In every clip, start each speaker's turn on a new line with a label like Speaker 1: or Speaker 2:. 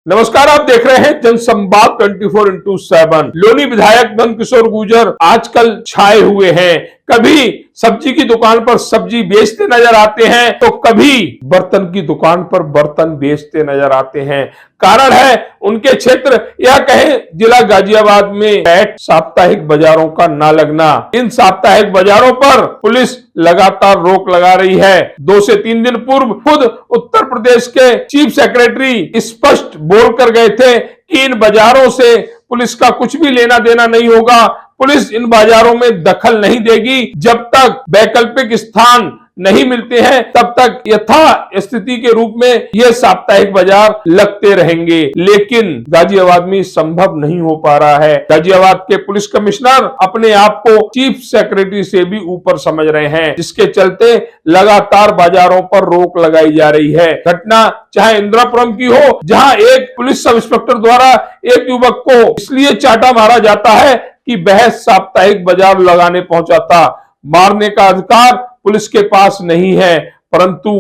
Speaker 1: नमस्कार, आप देख रहे हैं जनसंवाद 24x7। लोनी विधायक नंदकिशोर गुर्जर आजकल छाए हुए हैं। कभी सब्जी की दुकान पर सब्जी बेचते नजर आते हैं तो कभी बर्तन की दुकान पर बर्तन बेचते नजर आते हैं। कारण है उनके क्षेत्र या कहें जिला गाजियाबाद में साप्ताहिक बाजारों का ना लगना। इन साप्ताहिक बाजारों पर पुलिस लगातार रोक लगा रही है। 2 से 3 दिन पूर्व खुद उत्तर प्रदेश के चीफ सेक्रेटरी स्पष्ट बोलकर गए थे कि इन बाजारों से पुलिस का कुछ भी लेना देना नहीं होगा। पुलिस इन बाजारों में दखल नहीं देगी। जब तक वैकल्पिक स्थान नहीं मिलते हैं तब तक यथा स्थिति के रूप में ये साप्ताहिक बाजार लगते रहेंगे। लेकिन गाजियाबाद में संभव नहीं हो पा रहा है। गाजियाबाद के पुलिस कमिश्नर अपने आप को चीफ सेक्रेटरी से भी ऊपर समझ रहे हैं, जिसके चलते लगातार बाजारों पर रोक लगाई जा रही है। घटना चाहे इंदिरापुरम की हो, जहां एक पुलिस सब इंस्पेक्टर द्वारा एक युवक को इसलिए चाटा मारा जाता है कि वह साप्ताहिक बाजार लगाने पहुंचा था। मारने का अधिकार पुलिस के पास नहीं है, परंतु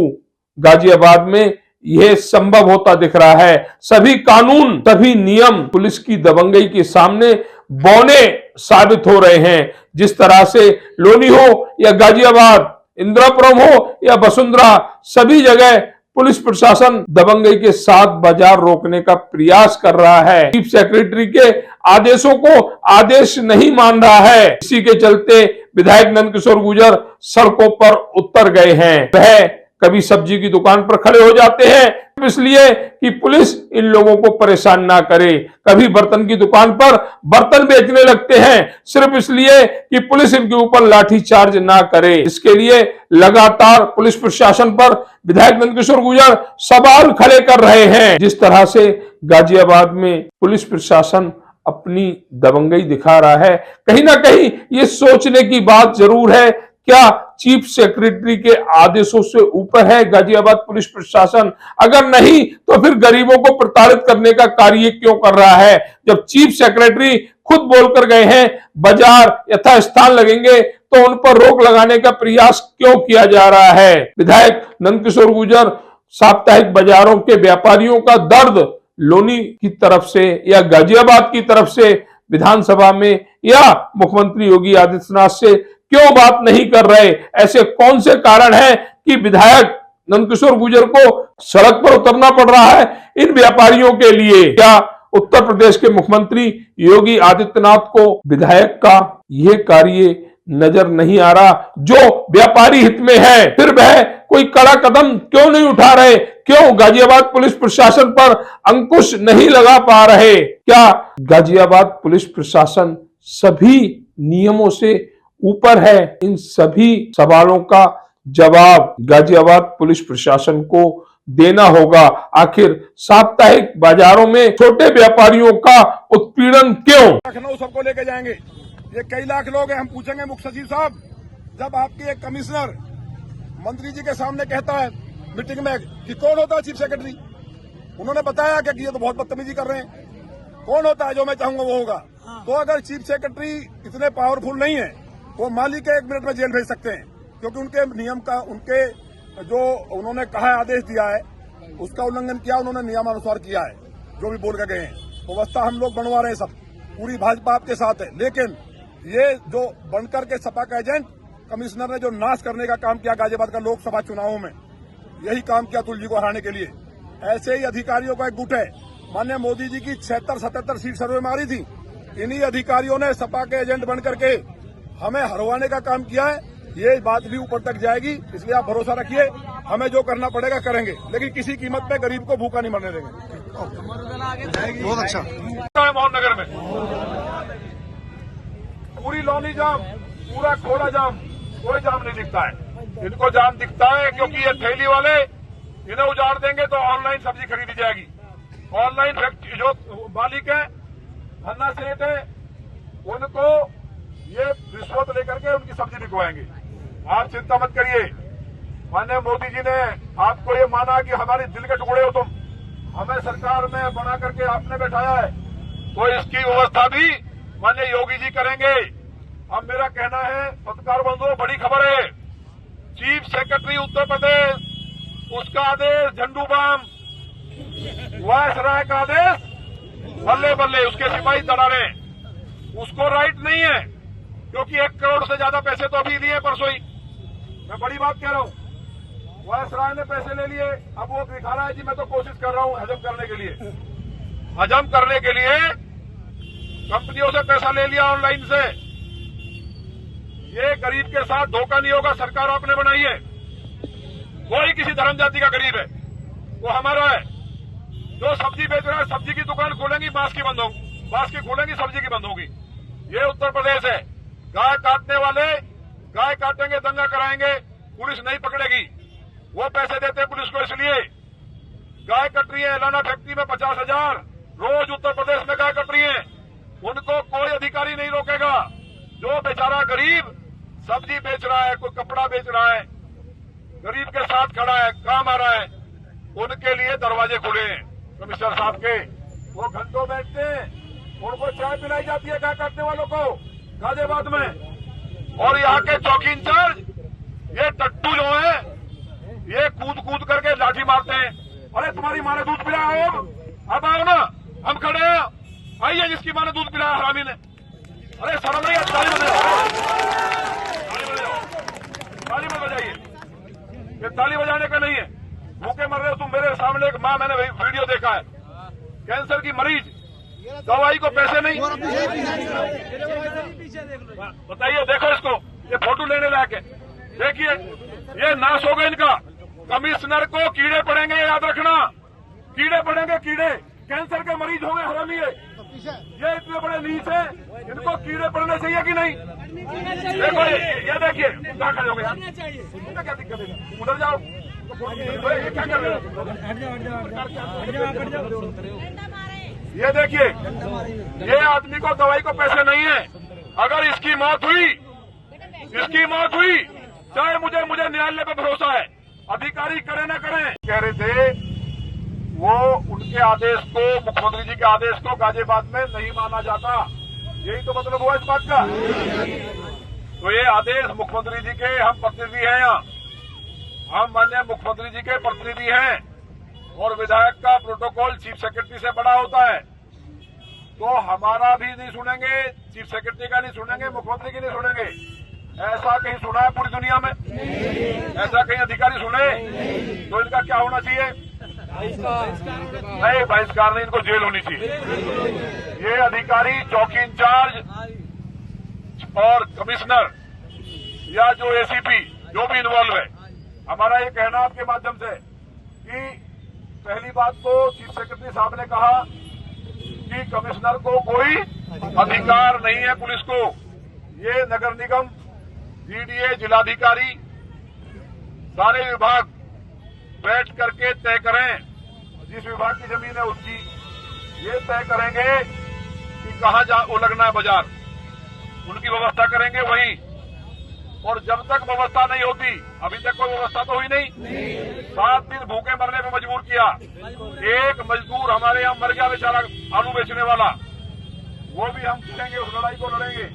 Speaker 1: गाजियाबाद में यह संभव होता दिख रहा है। सभी कानून, सभी नियम पुलिस की दबंगई के सामने बौने साबित हो रहे हैं। जिस तरह से लोनी हो या गाजियाबाद, इंदिरापुरम हो या वसुंधरा, सभी जगह पुलिस प्रशासन दबंगई के साथ बाजार रोकने का प्रयास कर रहा है। चीफ सेक्रेटरी के आदेशों को आदेश नहीं मान रहा है। इसी के चलते विधायक नंदकिशोर गुर्जर सड़कों पर उतर गए हैं। वह कभी सब्जी की दुकान पर खड़े हो जाते हैं इसलिए कि पुलिस इन लोगों को परेशान ना करे। कभी बर्तन की दुकान पर बर्तन बेचने लगते हैं सिर्फ इसलिए कि पुलिस इनके ऊपर लाठीचार्ज ना करे। इसके लिए लगातार पुलिस प्रशासन पर विधायक नंदकिशोर गुर्जर सवाल खड़े कर रहे हैं। जिस तरह से गाजियाबाद में पुलिस प्रशासन अपनी दबंगई दिखा रहा है, कहीं ना कहीं ये सोचने की बात जरूर है, क्या चीफ सेक्रेटरी के आदेशों से ऊपर है गाजियाबाद पुलिस प्रशासन? अगर नहीं तो फिर गरीबों को प्रताड़ित करने का कार्य क्यों कर रहा है? जब चीफ सेक्रेटरी खुद बोलकर गए हैं बाजार यथास्थान लगेंगे तो उन पर रोक लगाने का प्रयास क्यों किया जा रहा है? विधायक नंदकिशोर गुर्जर साप्ताहिक बाजारों के व्यापारियों का दर्द लोनी की तरफ से या गाजियाबाद की तरफ से विधानसभा में या मुख्यमंत्री योगी आदित्यनाथ से क्यों बात नहीं कर रहे? ऐसे कौन से कारण हैं कि विधायक नंदकिशोर गुर्जर को सड़क पर उतरना पड़ रहा है इन व्यापारियों के लिए? क्या उत्तर प्रदेश के मुख्यमंत्री योगी आदित्यनाथ को विधायक का यह कार्य नजर नहीं आ रहा जो व्यापारी हित में है? फिर वह कोई कड़ा कदम क्यों नहीं उठा रहे? क्यों गाजियाबाद पुलिस प्रशासन पर अंकुश नहीं लगा पा रहे? क्या गाजियाबाद पुलिस प्रशासन सभी नियमों से ऊपर है? इन सभी सवालों का जवाब गाजियाबाद पुलिस प्रशासन को देना होगा। आखिर साप्ताहिक बाजारों में छोटे व्यापारियों का उत्पीड़न क्यों?
Speaker 2: लखनऊ सबको लेके जाएंगे। ये कई लाख लोग हैं। हम पूछेंगे मुख्य सचिव साहब, जब आपके एक कमिश्नर मंत्री जी के सामने कहता है मीटिंग में कि कौन होता है चीफ सेक्रेटरी, उन्होंने बताया कि ये तो बहुत बदतमीजी कर रहे हैं, कौन होता है जो मैं चाहूंगा वो होगा। तो अगर चीफ सेक्रेटरी इतने पावरफुल नहीं है, वो मालिक के 1 मिनट में जेल भेज सकते हैं, क्योंकि उनके नियम का, उनके जो उन्होंने कहा है, आदेश दिया है, उसका उल्लंघन किया, उन्होंने नियमानुसार किया है जो भी बोल के गए हैं। व्यवस्था हम लोग बनवा रहे हैं, सब पूरी भाजपा आपके साथ है। लेकिन ये जो बनकर के सपा का एजेंट कमिश्नर ने जो नाश करने का काम किया गाजियाबाद का लोकसभा चुनावों में, यही काम किया तुलजी को हराने के लिए। ऐसे ही अधिकारियों का एक गुट है। माननीय मोदी जी की 76-77 सीट सर्वे में आ रही थी, इन्हीं अधिकारियों ने सपा के एजेंट बनकर के हमें हरवाने का काम किया है। ये बात भी ऊपर तक जाएगी, इसलिए आप भरोसा रखिए, हमें जो करना पड़ेगा करेंगे, लेकिन किसी कीमत पे गरीब को भूखा नहीं मरने देंगे।
Speaker 3: बहुत अच्छा।
Speaker 2: मोहन नगर में पूरी लॉनी जाम, पूरा खोला जाम, कोई जाम नहीं दिखता है। इनको जाम दिखता है क्योंकि ये ठेली वाले इन्हें उजाड़ देंगे तो ऑनलाइन सब्जी खरीदी जाएगी। ऑनलाइन जो मालिक है, धन्ना सेठ है, उनको ये रिश्वत लेकर के उनकी सब्जी बिकवाएंगे। आप चिंता मत करिए। माननीय मोदी जी ने आपको ये माना कि हमारे दिल के टुकड़े हो तुम, हमें सरकार में बना करके आपने बैठाया है, तो इसकी व्यवस्था भी माननीय योगी जी करेंगे। अब मेरा कहना है पत्रकार बंधुओं, बड़ी खबर है, चीफ सेक्रेटरी उत्तर प्रदेश, उसका आदेश झंडू बाम, वायसराय का आदेश बल्ले बल्ले, उसके सिपाही तड़ारे। उसको राइट नहीं है, क्योंकि 1 करोड़ से ज्यादा पैसे तो अभी लिए परसों ही। मैं बड़ी बात कह रहा हूं, वायसराय ने पैसे ले लिए, अब वो दिखा रहा है जी मैं तो कोशिश कर रहा हूं हजम करने के लिए। हजम करने के लिए कंपनियों से पैसा ले लिया ऑनलाइन से। ये गरीब के साथ धोखा नहीं होगा, सरकार आपने बनाई है। कोई किसी धर्म जाति का गरीब है, वो हमारा है। जो सब्जी बेच रहा है, सब्जी की दुकान खोलेंगी, बांस की बंद होगी, बांस की खोलेंगी, सब्जी की बंद होगी। ये उत्तर प्रदेश है। गाय काटने वाले गाय काटेंगे, दंगा कराएंगे, पुलिस नहीं पकड़ेगी। वो पैसे देते पुलिस को, इसलिए गाय कट रही है। एलाना फैक्ट्री में 50,000 रोज उत्तर प्रदेश में गाय कट रही है। उनको कोई अधिकारी नहीं रोकेगा। जो बेचारा गरीब सब्जी बेच रहा है, कोई कपड़ा बेच रहा है, गरीब के साथ खड़ा है, काम आ रहा है, उनके लिए दरवाजे खुले हैं कमिश्नर साहब के। वो घंटों बैठते हैं, उनको चाय पिलाई जाती है गाय काटने वालों को गाजियाबाद में। और यहाँ के चौकी इंचार्ज ये टट्टू जो है, ये कूद कूद करके लाठी मारते हैं। अरे तुम्हारी माँ ने दूध पिलाया, अब आओ ना, हम खड़े हैं, आइए जिसकी माँ ने दूध पिलाया हरामी ने। अरे शर्म नहीं है, ताली मत बजाइए, ये ताली बजाने का नहीं है। भूखे मर रहे हो तुम। मेरे सामने एक माँ, मैंने वीडियो देखा है, कैंसर की मरीज, दवाई को पैसे नहीं। बताइए, देखो इसको, ये फोटो लेने लायक है। देखिए, ये नाश हो गए इनका। कमिश्नर को कीड़े पड़ेंगे, याद रखना, कीड़े पड़ेंगे, कीड़े। कैंसर के मरीज होंगे हरामी ये इतने बड़े नीच है, इनको कीड़े पड़ने चाहिए कि नहीं? देखो ये देखिए, क्या खड़े हो गए, क्या दिक्कत है? उधर जाओ, ये क्या कर रहे हो? ये देखिए, ये आदमी को दवाई को पैसे नहीं है। अगर इसकी मौत हुई, चाहे मुझे न्यायालय पे भरोसा है, अधिकारी करे न करें। कह रहे थे वो उनके आदेश को, मुख्यमंत्री जी के आदेश को गाजियाबाद में नहीं माना जाता। यही तो मतलब हुआ इस बात का। तो ये आदेश मुख्यमंत्री जी के, हम प्रतिनिधि हैं यहाँ, हम माननीय मुख्यमंत्री जी के प्रतिनिधि हैं, और विधायक का प्रोटोकॉल चीफ सेक्रेटरी से बड़ा होता है। तो हमारा भी नहीं सुनेंगे, चीफ सेक्रेटरी का नहीं सुनेंगे, मुख्यमंत्री की नहीं सुनेंगे। ऐसा कहीं सुना है पूरी दुनिया में? ऐसा कहीं अधिकारी सुने? तो इनका क्या होना चाहिए? नहीं, बहिष्कार नहीं, इनको जेल होनी चाहिए। ये अधिकारी, चौकी इंचार्ज और कमिश्नर या जो एसीपी जो भी इन्वॉल्व है, हमारा ये कहना आपके माध्यम से कि पहली बात तो चीफ सेक्रेटरी साहब ने कहा कि कमिश्नर को कोई अधिकार नहीं है पुलिस को। ये नगर निगम, डीडीए, जिलाधिकारी, सारे विभाग बैठ करके तय करें। जिस विभाग की जमीन है उसकी ये तय करेंगे कि कहाँ वो लगना है बाजार, उनकी व्यवस्था करेंगे वहीं। और जब तक व्यवस्था नहीं होती, अभी तक कोई व्यवस्था तो हुई नहीं। 7 दिन भूखे मरने पर मजबूर किया। एक मजदूर हमारे यहाँ मर गया बेचारा, आलू बेचने वाला। वो भी हम लड़ेंगे, उस लड़ाई को लड़ेंगे।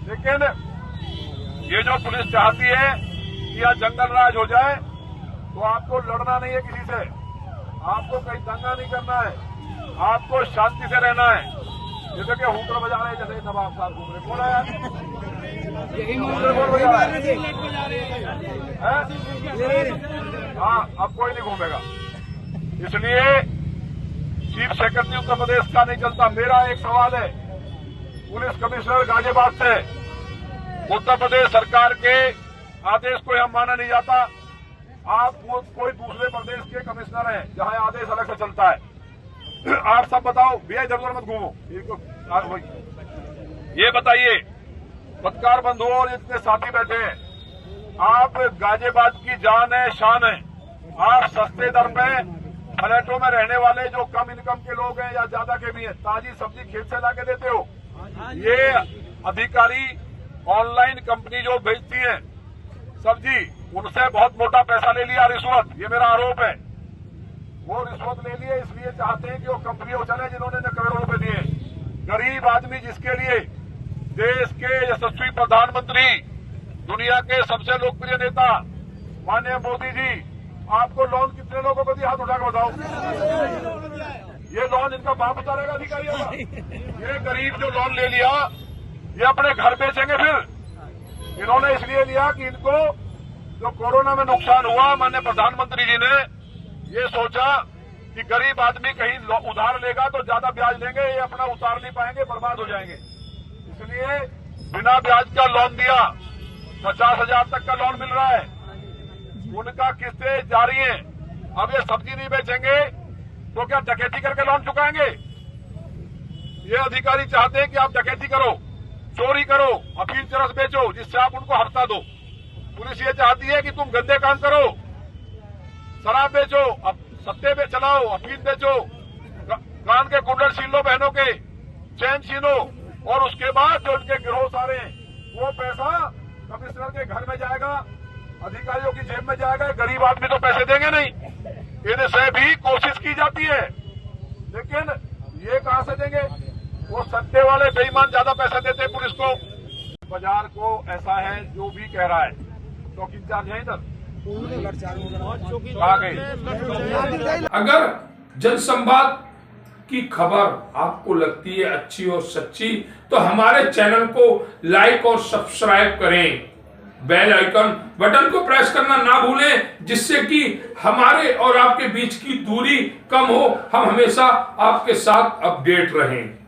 Speaker 2: लेकिन ये जो पुलिस चाहती है कि यहाँ जंगल राज हो जाए, तो आपको लड़ना नहीं है किसी से, आपको कहीं दंगा नहीं करना है, आपको शांति से रहना है। जैसे कि हुटर बजा रहे, जैसे नवाब साहब घूम रहे, कौन आया? हाँ, अब कोई नहीं घूमेगा। इसलिए चीफ सेक्रेटरी उत्तर प्रदेश का नहीं चलता। मेरा एक सवाल है पुलिस कमिश्नर गाजियाबाद से, उत्तर प्रदेश सरकार के आदेश को हम माना नहीं जाता। आप कोई दूसरे प्रदेश के कमिश्नर हैं जहां आदेश अलग से चलता है, आप सब बताओ भैया, इधर उधर मत घूमो। ये बताइए पत्रकार बंधुओं और जितने साथी बैठे हैं, आप गाजियाबाद की जान है, शान है। आप सस्ते दर पे फ्लैटों में रहने वाले जो कम इनकम के लोग हैं या ज्यादा के भी हैं, ताजी सब्जी खेत से लाके देते हो। ये अधिकारी ऑनलाइन कंपनी जो बेचती है सब्जी, उनसे बहुत मोटा पैसा ले लिया, रिश्वत, ये मेरा आरोप है। वो रिश्वत ले लिए इसलिए चाहते हैं कि वो कंपनी वो चले जिन्होंने करोड़ों रुपए दिए। गरीब आदमी जिसके लिए देश के यशस्वी प्रधानमंत्री, दुनिया के सबसे लोकप्रिय नेता माननीय मोदी जी, आपको लोन कितने लोगों को दिया? हाथ उठाकर बताओ। ये लोन इनका बाप उतारेगा अधिकारियों का? ये गरीब जो लोन ले लिया, ये अपने घर बेचेंगे फिर। इन्होंने इसलिए लिया कि इनको जो कोरोना में नुकसान हुआ, माननीय प्रधानमंत्री जी ने ये सोचा कि गरीब आदमी कहीं उधार लेगा तो ज्यादा ब्याज लेंगे, ये अपना उतार नहीं पाएंगे, बर्बाद हो जाएंगे। इसलिए बिना ब्याज का लोन दिया। 50,000 तक का लोन मिल रहा है, उनका किस्तें जारी हैं। अब ये सब्जी नहीं बेचेंगे तो क्या डकैती करके लोन चुकाएंगे? ये अधिकारी चाहते हैं कि आप डकैती करो, चोरी करो, अफीम चरस बेचो, जिससे आप उनको हफ्ता दो। पुलिस ये चाहती है कि तुम गंदे काम करो, शराब बेचो, सत्ते पे चलाओ, अफीम बेचो, कान के कुंडल छीन लो बहनों के, चैन छीनो, और उसके बाद जो उनके गिरोह सारे वो पैसा कमिश्नर के घर में जाएगा, अधिकारियों की जेब में जाएगा। गरीब आदमी तो पैसे देंगे नहीं। इनसे भी कोशिश की जाती है, लेकिन ये कहां से देंगे? वो सत्ते वाले बेईमान ज्यादा पैसा देते हैं पुलिस को। बाजार को ऐसा है जो भी कह रहा है। चौकी इंचार्ज है इधर, आ गई।
Speaker 1: अगर जनसंवाद की खबर आपको लगती है अच्छी और सच्ची, तो हमारे चैनल को लाइक और सब्सक्राइब करें। बेल आइकन बटन को प्रेस करना ना भूलें, जिससे कि हमारे और आपके बीच की दूरी कम हो, हम हमेशा आपके साथ अपडेट रहें।